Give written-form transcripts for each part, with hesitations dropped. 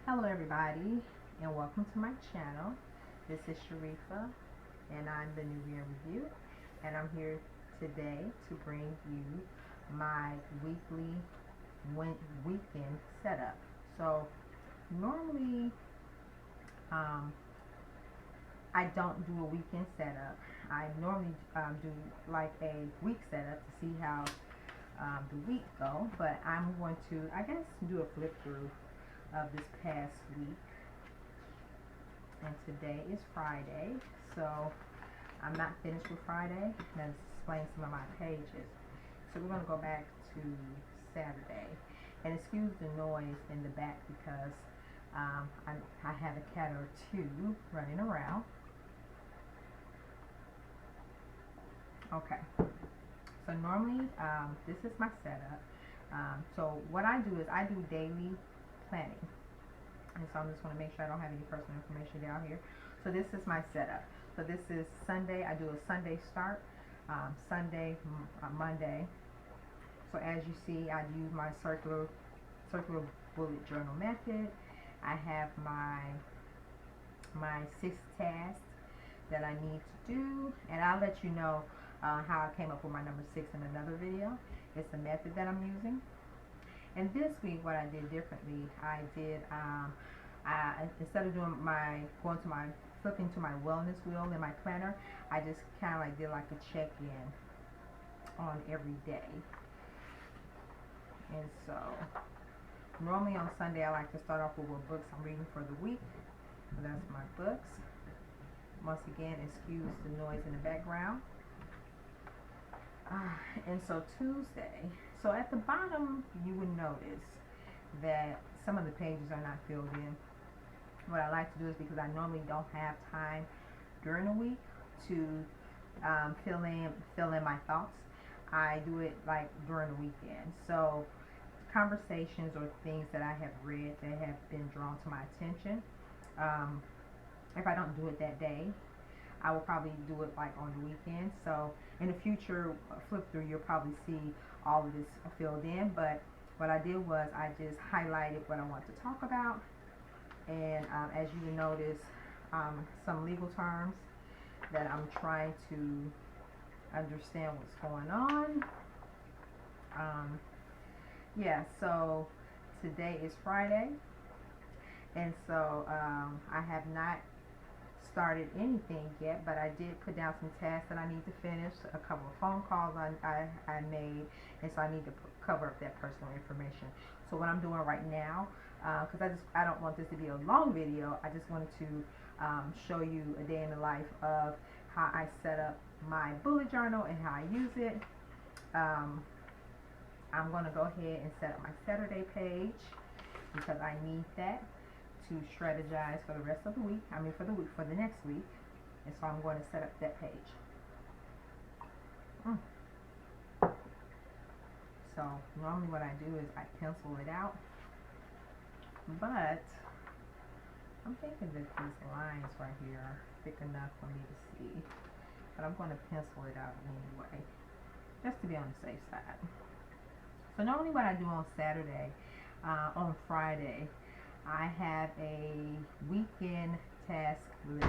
Hello everybody and welcome to my channel. This is Sharifa and I'm the New Year Review, and I'm here today to bring you my weekly weekend setup. So normally I don't do a weekend setup. I normally do like a week setup to see how the week go, but I'm going to, I guess, do a flip through of this past week. And today is Friday, so I'm not finished with Friday. Let's explain some of my pages. So we're going to go back to Saturday, and excuse the noise in the back because I have a cat or two running around. Okay, so normally this is my setup. So what I do is I do daily planning. And so I'm just going to make sure I don't have any personal information down here. So this is my setup. So this is Sunday. I do a Sunday start, Sunday, Monday. So as you see, I use my circular bullet journal method. I have my 6 tasks that I need to do, and I'll let you know how I came up with my number 6 in another video. It's the method that I'm using. And this week, what I did differently, I did, instead of doing flipping to my wellness wheel in my planner, I just kind of like did like a check-in on every day. And so, normally on Sunday, I like to start off with what books I'm reading for the week. So that's my books. Once again, excuse the noise in the background. And so Tuesday, so at the bottom you would notice that some of the pages are not filled in. What I like to do is, because I normally don't have time during the week to fill in my thoughts, I do it like during the weekend. So conversations or things that I have read that have been drawn to my attention, if I don't do it that day, I will probably do it like on the weekend. So in the future flip through, you'll probably see all of this filled in. But what I did was I just highlighted what I want to talk about. And as you will notice, some legal terms that I'm trying to understand what's going on. Yeah, so today is Friday. And so I have not started anything yet, but I did put down some tasks that I need to finish, a couple of phone calls I made, and so I need to cover up that personal information. So what I'm doing right now, because I don't want this to be a long video, I just wanted to show you a day in the life of how I set up my bullet journal and how I use it. I'm going to go ahead and set up my Saturday page because I need that to strategize for the rest of the week. For the next week. And so I'm going to set up that page. So normally what I do is I pencil it out, but I'm thinking that these lines right here are thick enough for me to see, but I'm going to pencil it out anyway, just to be on the safe side. So normally what I do on Saturday, on Friday, I have a weekend task list.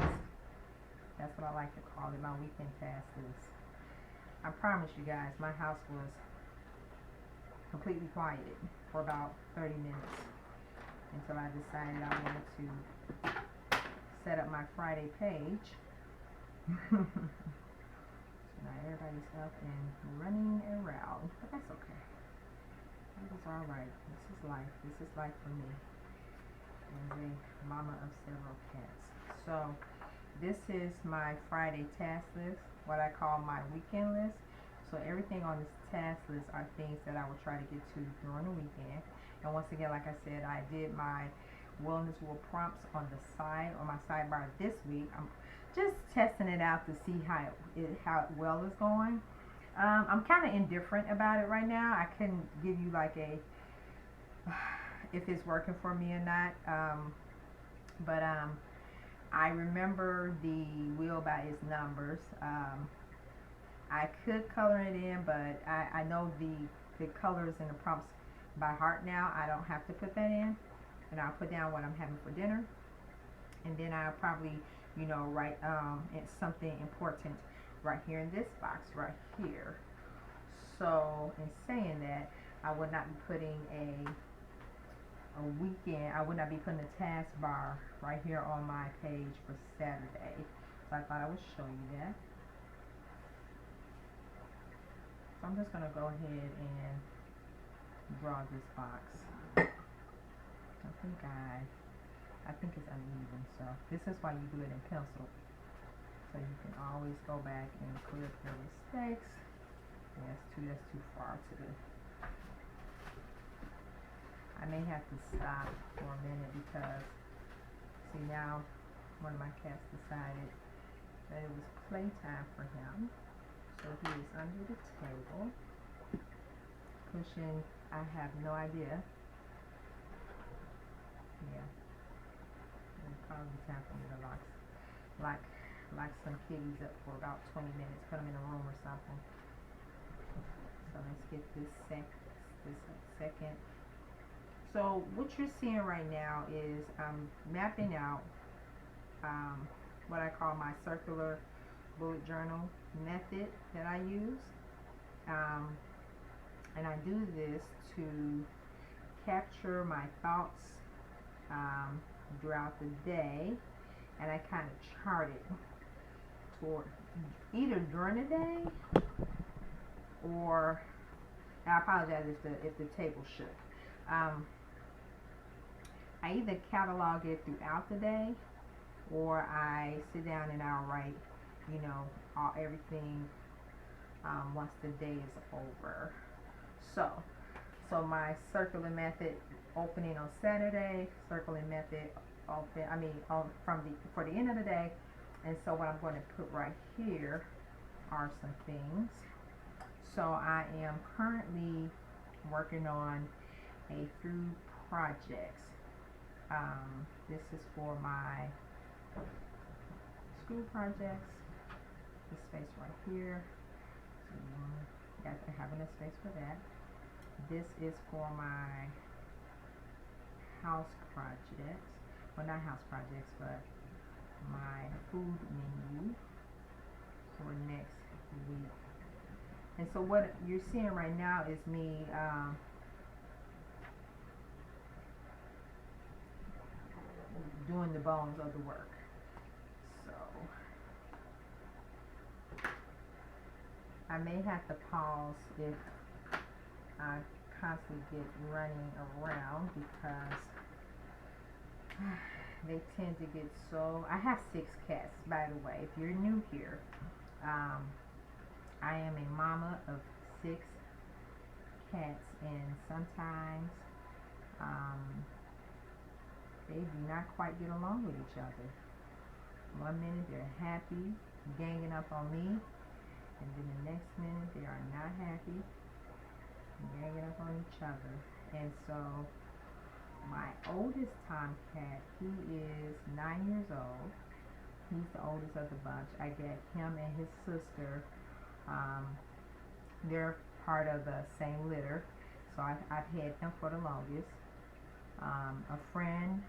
That's what I like to call it, my weekend task list. I promise you guys, my house was completely quiet for about 30 minutes until I decided I wanted to set up my Friday page. So now everybody's up and running around, but that's okay. That is alright. This is life. This is life for me as a mama of several cats. So this is my Friday task list, what I call my weekend list. So everything on this task list are things that I will try to get to during the weekend. And once again, like I said, I did my wellness wheel prompts on the side, on my sidebar this week. I'm just testing it out to see how well is going. I'm kind of indifferent about it right now. I couldn't give you like a if it's working for me or not, but I remember the wheel by its numbers. I could color it in, but I know the colors and the prompts by heart now. I don't have to put that in. and I'll put down what I'm having for dinner, and then I'll probably, you know, write it's something important right here in this box right here. So in saying that, I would not be putting a weekend, I would not be putting a task bar right here on my page for Saturday. So I thought I would show you that. So I'm just gonna go ahead and draw this box. I think it's uneven, so this is why you do it in pencil. So you can always go back and clear up your mistakes. Yeah, that's too far to do. I may have to stop for a minute because, see, now one of my cats decided that it was playtime for him. So he is under the table, pushing, I have no idea. Yeah, it's probably time for me to lock some kitties up for about 20 minutes, put them in a room or something. So let's get this second. So what you're seeing right now is I'm mapping out what I call my circular bullet journal method that I use. And I do this to capture my thoughts throughout the day, and I kind of chart it toward either during the day or, and I apologize if the table shook. I either catalog it throughout the day, or I sit down and I'll write, you know, everything once the day is over. So my circular method opening on Saturday, circling method open, for the end of the day. And so what I'm going to put right here are some things. So I am currently working on a few projects. This is for my school projects. This space right here. So you guys are having a space for that. This is for my house projects. Well, not house projects, but my food menu for next week. And so what you're seeing right now is me doing the bones of the work. So I may have to pause if I constantly get running around because they tend to get so. I have 6 cats, by the way. If you're new here, I am a mama of 6 cats, and sometimes they do not quite get along with each other. One minute they're happy, ganging up on me, and then the next minute they are not happy, ganging up on each other. And so my oldest tomcat, he is 9 years old. He's the oldest of the bunch. I get him and his sister. They're part of the same litter, so I've had them for the longest. A friend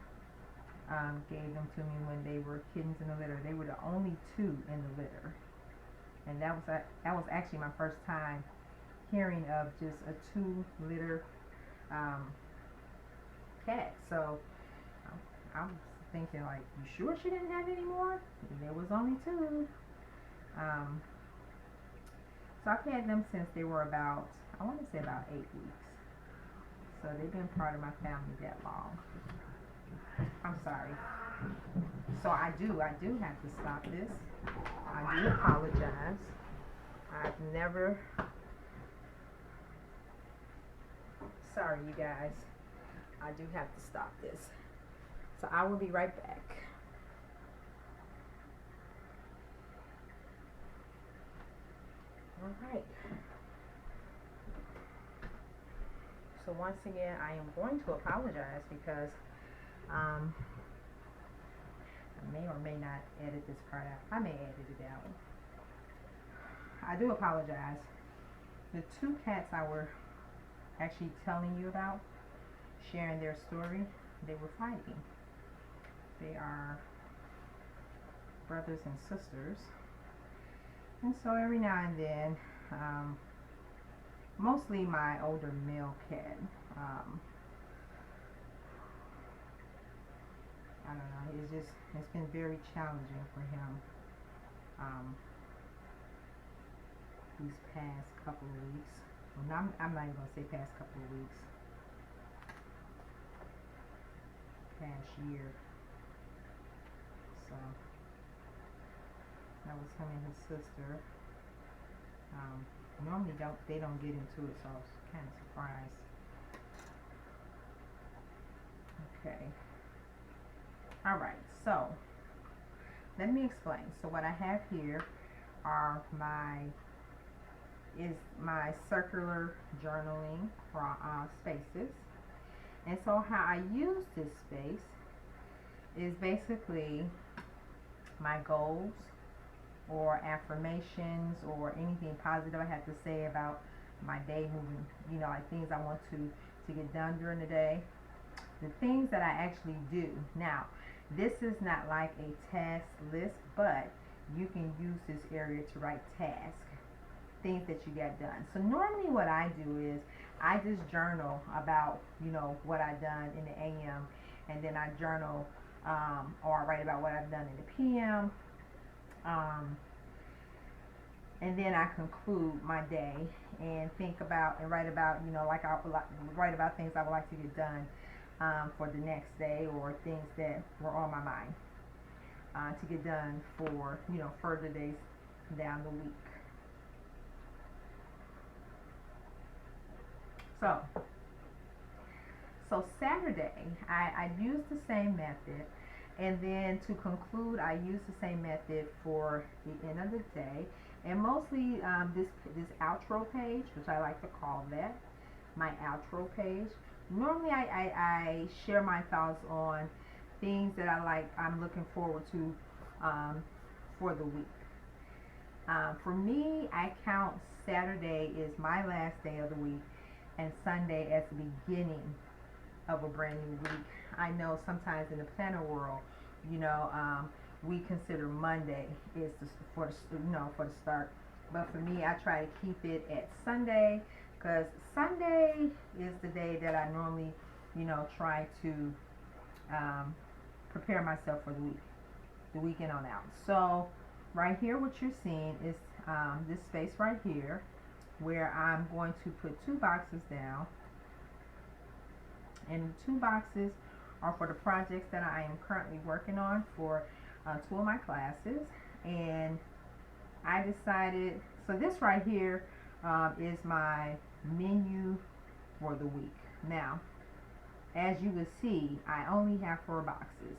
gave them to me when they were kittens in the litter. They were the only 2 in the litter, and that was actually my first time hearing of just a 2 litter cat. So I was thinking, like, you sure she didn't have any more? There was only 2. So I've had them since they were about, I want to say about 8 weeks. So they've been part of my family that long. I'm sorry. So I do have to stop this. I do apologize. I've never, sorry you guys. I do have to stop this. So I will be right back. Alright. So once again, I am going to apologize because I may or may not edit this part out. I may edit it out. I do apologize. The 2 cats I were actually telling you about, sharing their story, they were fighting. They are brothers and sisters. And so every now and then, mostly my older male cat, I don't know, it's been very challenging for him these past couple of weeks. Well, I'm not even going to say past couple of weeks, past year. So that was him and his sister. Normally they don't get into it, so I was kind of surprised. Okay. Alright, so let me explain. So what I have here are my circular journaling spaces. And so how I use this space is basically my goals or affirmations or anything positive I have to say about my day moving, like things I want to get done during the day. The things that I actually do. Now, this is not like a task list, but you can use this area to write tasks, things that you get done. So normally what I do is I just journal about, what I've done in the AM, and then I journal or I write about what I've done in the PM. And then I conclude my day and think about and write about, like I would write about things I would like to get done for the next day, or things that were on my mind to get done for, further days down the week. So Saturday, I use the same method, and then to conclude, I use the same method for the end of the day, and mostly this outro page, which I like to call that my outro page. Normally, I share my thoughts on things that I'm looking forward to for the week. For me, I count Saturday is my last day of the week, and Sunday as the beginning of a brand new week. I know sometimes in the planner world, we consider Monday is for the start, but for me, I try to keep it at Sunday, because Sunday is the day that I normally, try to prepare myself for the weekend on out. So right here, what you're seeing is this space right here, where I'm going to put 2 boxes down, and the 2 boxes are for the projects that I am currently working on for 2 of my classes. And I decided, so this right here is my menu for the week. Now, as you can see, I only have 4 boxes,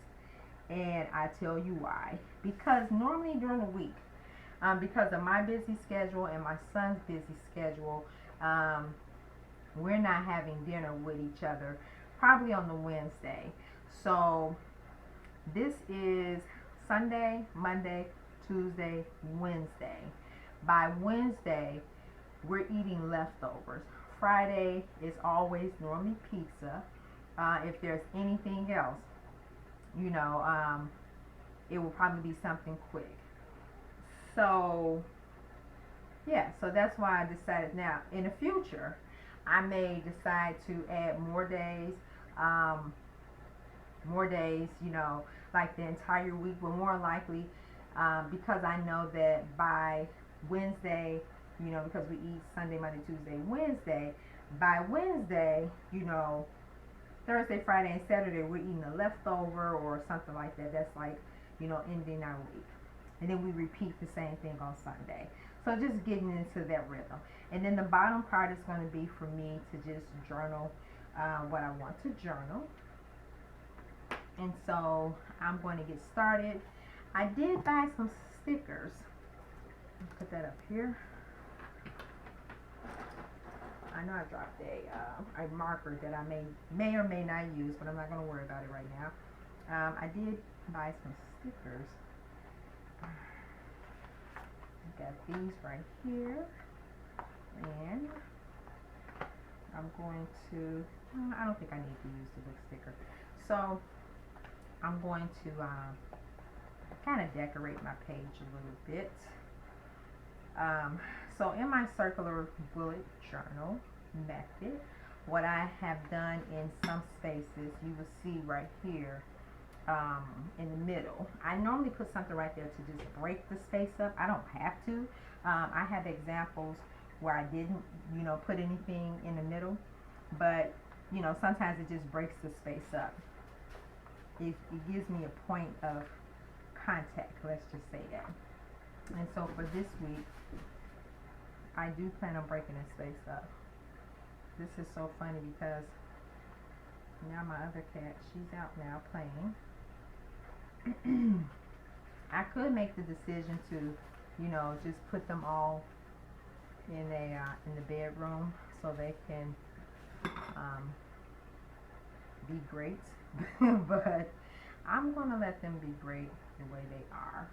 and I tell you why. Because normally during the week, because of my busy schedule and my son's busy schedule, we're not having dinner with each other probably on the Wednesday. So this is Sunday, Monday, Tuesday, Wednesday. By Wednesday, we're eating leftovers. Friday is always normally pizza. If there's anything else, it will probably be something quick. So yeah, so that's why I decided. Now in the future, I may decide to add more days, like the entire week, but more likely, because I know that by Wednesday, because we eat Sunday, Monday, Tuesday, Wednesday, by Wednesday, Thursday, Friday, and Saturday, we're eating a leftover or something like that. That's like, ending our week. And then we repeat the same thing on Sunday. So just getting into that rhythm. And then the bottom part is going to be for me to just journal what I want to journal. And so I'm going to get started. I did buy some stickers. Put that up here. I know I dropped a marker that I may or may not use, but I'm not going to worry about it right now. I did buy some stickers. I got these right here, and I'm going to, I don't think I need to use the big sticker. So I'm going to kind of decorate my page a little bit. So in my circular bullet journal method, what I have done in some spaces, you will see right here, in the middle. I normally put something right there to just break the space up. I don't have to. I have examples where I didn't, put anything in the middle, but sometimes it just breaks the space up. It gives me a point of contact, let's just say that. And so for this week, I do plan on breaking this space up. This is so funny because now my other cat, she's out now playing. I could make the decision to, just put them all in the bedroom so they can be great, but I'm gonna let them be great the way they are.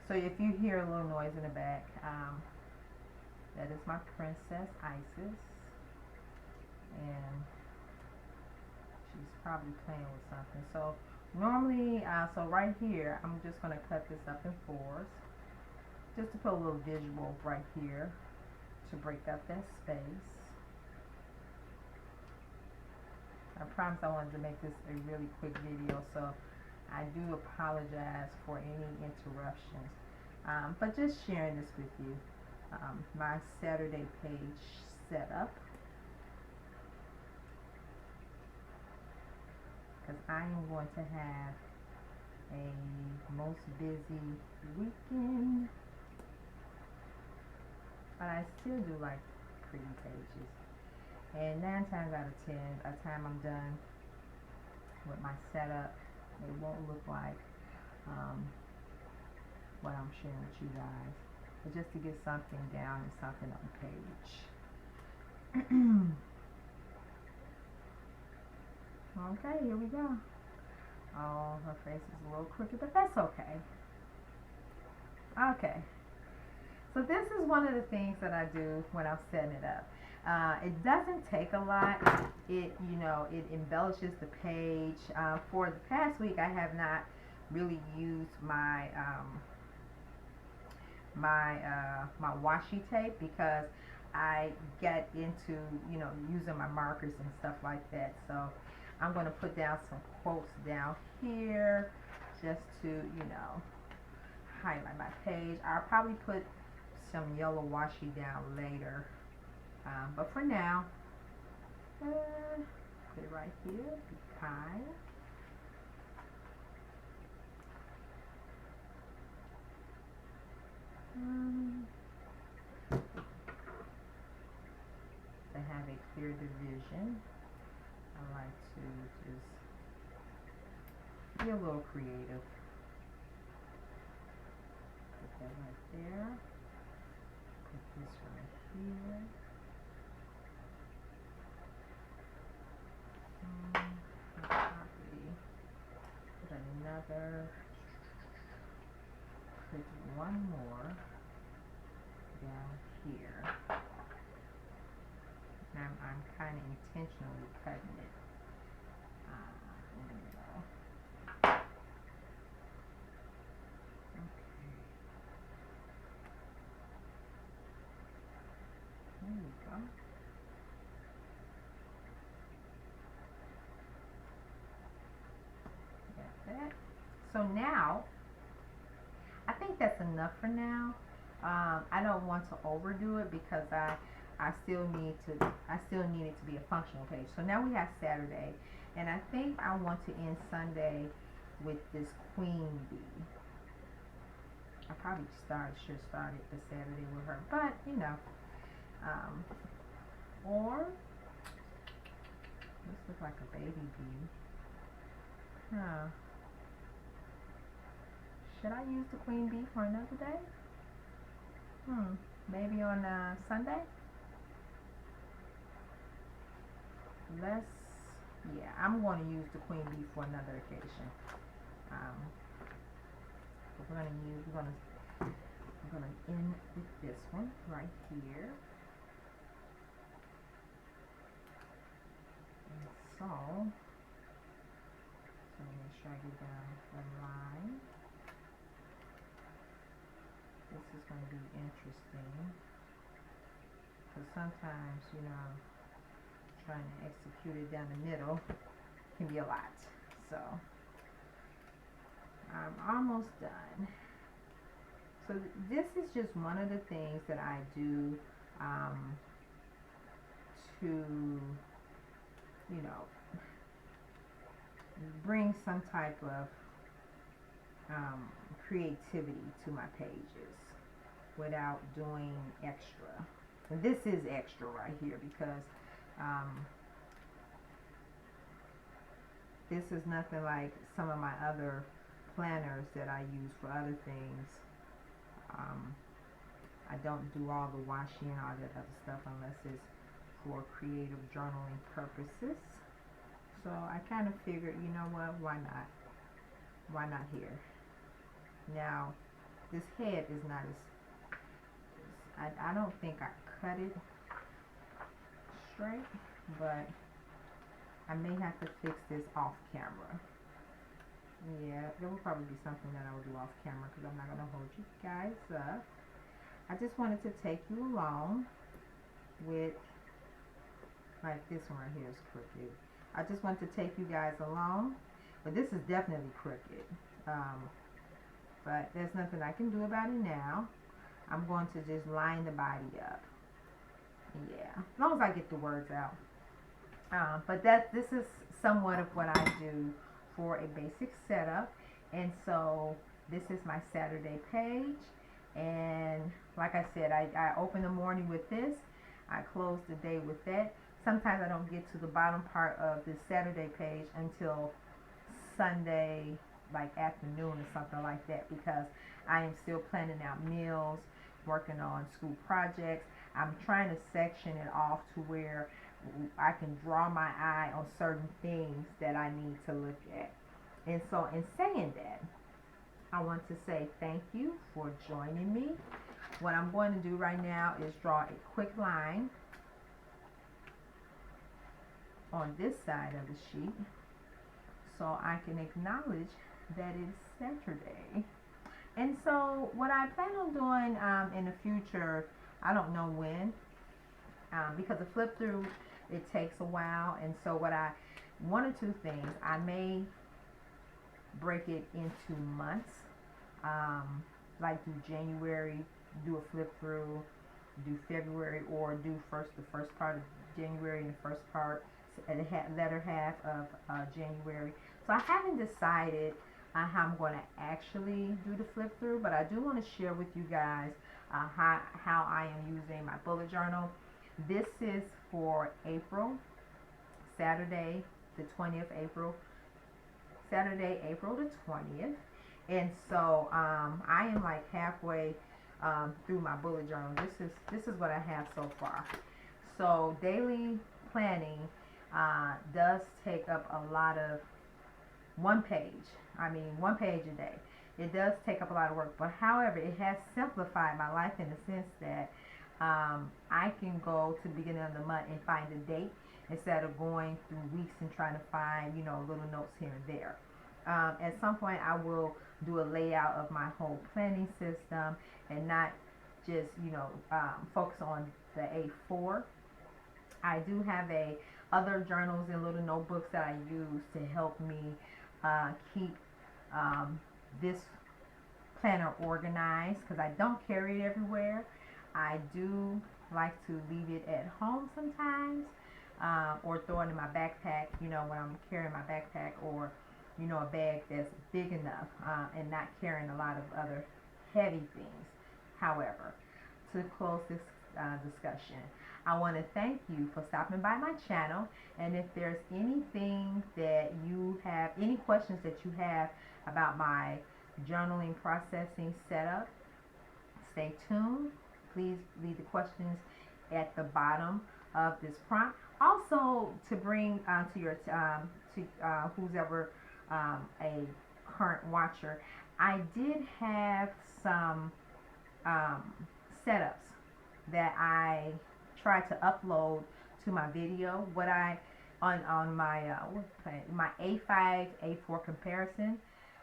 So if you hear a little noise in the back, that is my princess Isis, and she's probably playing with something. So normally, so right here, I'm just going to cut this up in fours, just to put a little visual right here to break up that space. I promise I wanted to make this a really quick video, so I do apologize for any interruptions, but just sharing this with you. My Saturday page setup, because I am going to have a most busy weekend, but I still do like pretty pages, and 9 times out of 10, by the time I'm done with my setup, it won't look like what I'm sharing with you guys, but just to get something down and something on the page. Okay, here we go. Oh, her face is a little crooked, but that's okay. Okay, so this is one of the things that I do when I'm setting it up. It doesn't take a lot. It embellishes the page. For the past week, I have not really used my my washi tape because I get into using my markers and stuff like that. So I'm going to put down some quotes down here just to highlight my page. I'll probably put some yellow washi down later, but for now, put it right here. Be kind. To have a clear division, I like to just be a little creative. Put that right there. Put this right here. Probably put another. Put one more down here. And I'm kind of intentionally cutting it. There we go. Got that. So now, I think that's enough for now. I don't want to overdo it because I still need it to be a functional page. So now we have Saturday, and I think I want to end Sunday with this queen bee. I probably should start it the Saturday with her, but or this looks like a baby bee. Huh. Should I use the queen bee for another day? Maybe on Sunday? I'm going to use the queen bee for another occasion. We're going to end with this one right here. And make sure I get down the line. This is going to be interesting, because sometimes, you know, trying to execute it down the middle can be a lot. So I'm almost done. So this is just one of the things that I do to, you know, bring some type of creativity to my pages without doing extra. And this is extra right here, because this is nothing like some of my other planners that I use for other things. I don't do all the washi and all that other stuff unless it's for creative journaling purposes. So I kind of figured, you know what, why not? Why not here? Now, this head is not as, I don't think I cut it straight, but I may have to fix this off camera. Yeah, there will probably be something that I will do off camera, because I'm not going to hold you guys up. I just wanted to take you along with, like this one right here is crooked. I just want to take you guys along, but this is definitely crooked. But there's nothing I can do about it now. I'm going to just line the body up. Yeah, as long as I get the words out. But this is somewhat of what I do for a basic setup. And so this is my Saturday page. And like I said, I open the morning with this. I close the day with that. Sometimes I don't get to the bottom part of the Saturday page until Sunday, like afternoon or something like that, because I am still planning out meals, working on school projects. I'm trying to section it off to where I can draw my eye on certain things that I need to look at. And so in saying that, I want to say thank you for joining me. What I'm going to do right now is draw a quick line on this side of the sheet so I can acknowledge that it's Saturday. And so what I plan on doing in the future, I don't know when, because the flip through, it takes a while. And so one or two things, I may break it into months, like do January, do a flip through, do February, or do the first part of January and the first part, latter half of January. So I haven't decided how I'm going to actually do the flip through, but I do want to share with you guys how I am using my bullet journal. This is for April, Saturday the 20th, Saturday, April the 20th. And so I am like halfway through my bullet journal. This is what I have so far. So daily planning does take up a lot of one page a day. It does take up a lot of work, but however, it has simplified my life in the sense that I can go to the beginning of the month and find a date instead of going through weeks and trying to find, little notes here and there. At some point, I will do a layout of my whole planning system and not just, focus on the A4. I do have other journals and little notebooks that I use to help me keep this planner organized, because I don't carry it everywhere. I do like to leave it at home sometimes, or throw it in my backpack, when I'm carrying my backpack, or a bag that's big enough, and not carrying a lot of other heavy things. However, to close this discussion, I want to thank you for stopping by my channel, and if there's anything that you have, any questions that you have about my journaling processing setup, stay tuned. Please leave the questions at the bottom of this prompt. Also, to bring to your who's ever a current watcher, I did have some setups that I tried to upload to my video. What I on my my A5 A4 comparison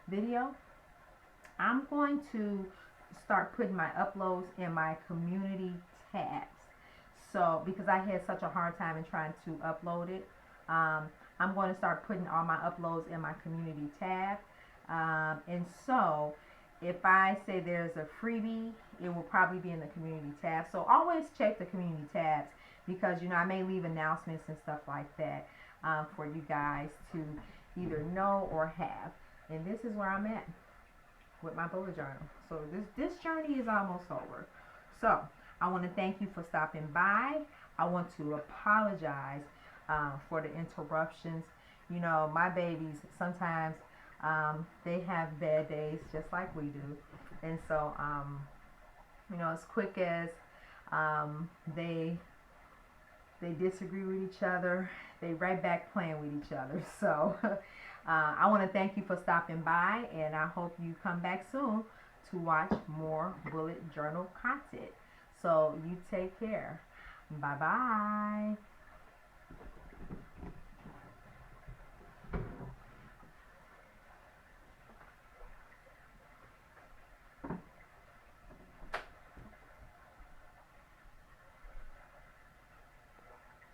video. I'm going to start putting my uploads in my community tabs. So because I had such a hard time in trying to upload it, I'm going to start putting all my uploads in my community tab. And so if I say there's a freebie, it will probably be in the community tab. So always check the community tabs, because I may leave announcements and stuff like that for you guys to either know or have. And this is where I'm at with my bullet journal. So this journey is almost over. So I want to thank you for stopping by. I want to apologize for the interruptions. My babies sometimes they have bad days just like we do, and so as quick as they disagree with each other, they right back playing with each other. So I want to thank you for stopping by, and I hope you come back soon to watch more bullet journal content. So you take care. Bye bye.